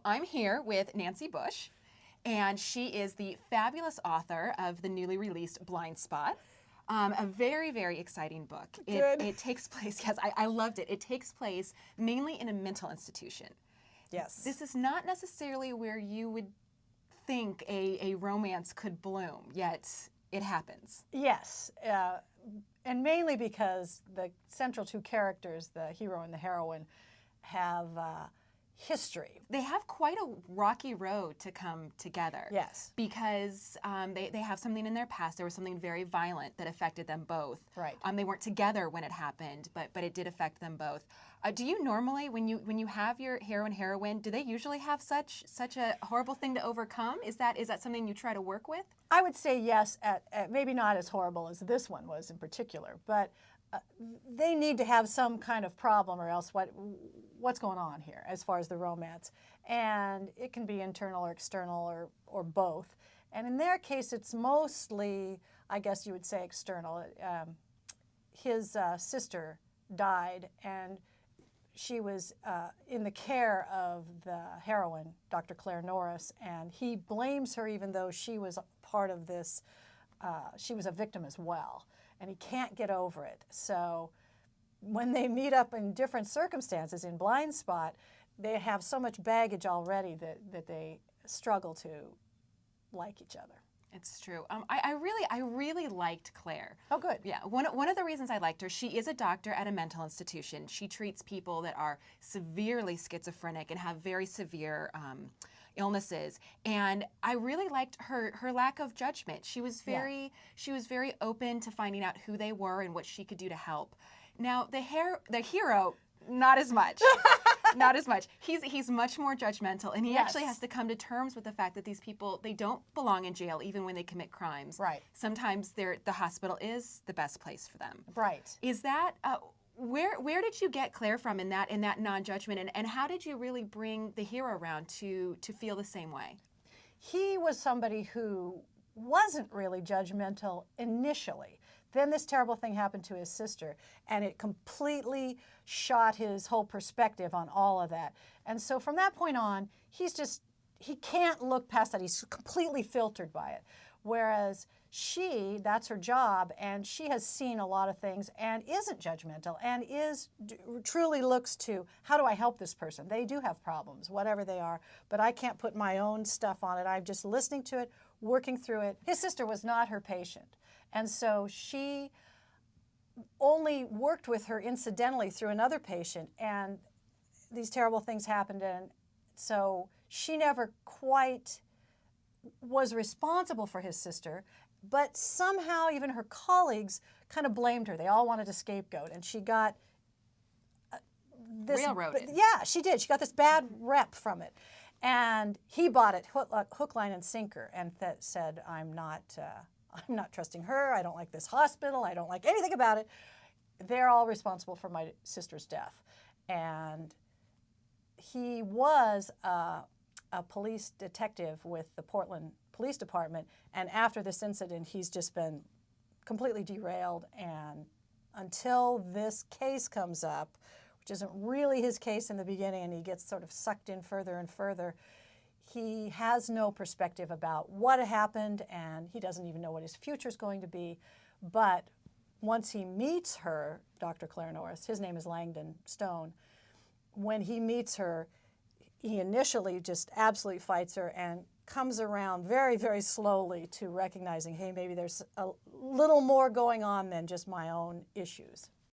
I'm here with Nancy Bush, and she is the fabulous author of the newly released Blind Spot. A very, very exciting book. Good. It takes place, yes, I loved it. It takes place mainly in a mental institution. Yes. This is not necessarily where you would think a romance could bloom, yet it happens. Yes. And mainly because the central two characters, the hero and the heroine, have history. They have quite a rocky road to come together. Yes. Because they have something in their past. There was something very violent that affected them both. Right. They weren't together when it happened, but it did affect them both. Do you normally, when you have your hero and heroine, do they usually have such a horrible thing to overcome? Is that something you try to work with? I would say yes, at maybe not as horrible as this one was in particular, but they need to have some kind of problem, or else what's going on here as far as the romance? And it can be internal or external or both. And in their case, it's mostly, I guess you would say, external. His sister died, and she was in the care of the heroine, Dr. Claire Norris, and he blames her even though she was part of this, she was a victim as well, and he can't get over it. So when they meet up in different circumstances in Blind Spot, they have so much baggage already that they struggle to like each other. It's true. I really liked Claire. Oh, good. Yeah, one of the reasons I liked her, she is a doctor at a mental institution. She treats people that are severely schizophrenic and have very severe illnesses. And I really liked her lack of judgment. She was very open to finding out who they were and what she could do to help. Now the hero, not as much. Not as much. He's much more judgmental, and he actually has to come to terms with the fact that these people, they don't belong in jail even when they commit crimes. Right. Sometimes the hospital is the best place for them. Right. Is that where did you get Claire from in that non-judgment, and how did you really bring the hero around to feel the same way? He was somebody who wasn't really judgmental initially. Then this terrible thing happened to his sister, and it completely shot his whole perspective on all of that. And so from that point on, he can't look past that. He's completely filtered by it. Whereas that's her job, and she has seen a lot of things and isn't judgmental and truly looks to, how do I help this person? They do have problems, whatever they are, but I can't put my own stuff on it. I'm just listening to it, working through it. His sister was not her patient. And so she only worked with her incidentally through another patient, and these terrible things happened, and so she never quite was responsible for his sister, but somehow even her colleagues kind of blamed her. They all wanted a scapegoat, and she got this... Railroaded. Yeah, she did. She got this bad rep from it. And he bought it hook, line, and sinker, and said, I'm not trusting her. I don't like this hospital. I don't like anything about it. They're all responsible for my sister's death. And he was a police detective with the Portland Police Department. And after this incident, he's just been completely derailed. And until this case comes up, which isn't really his case in the beginning, and he gets sort of sucked in further and further, he has no perspective about what happened, and he doesn't even know what his future is going to be. But once he meets her, Dr. Claire Norris, his name is Langdon Stone, when he meets her, he initially just absolutely fights her and comes around very, very slowly to recognizing, hey, maybe there's a little more going on than just my own issues.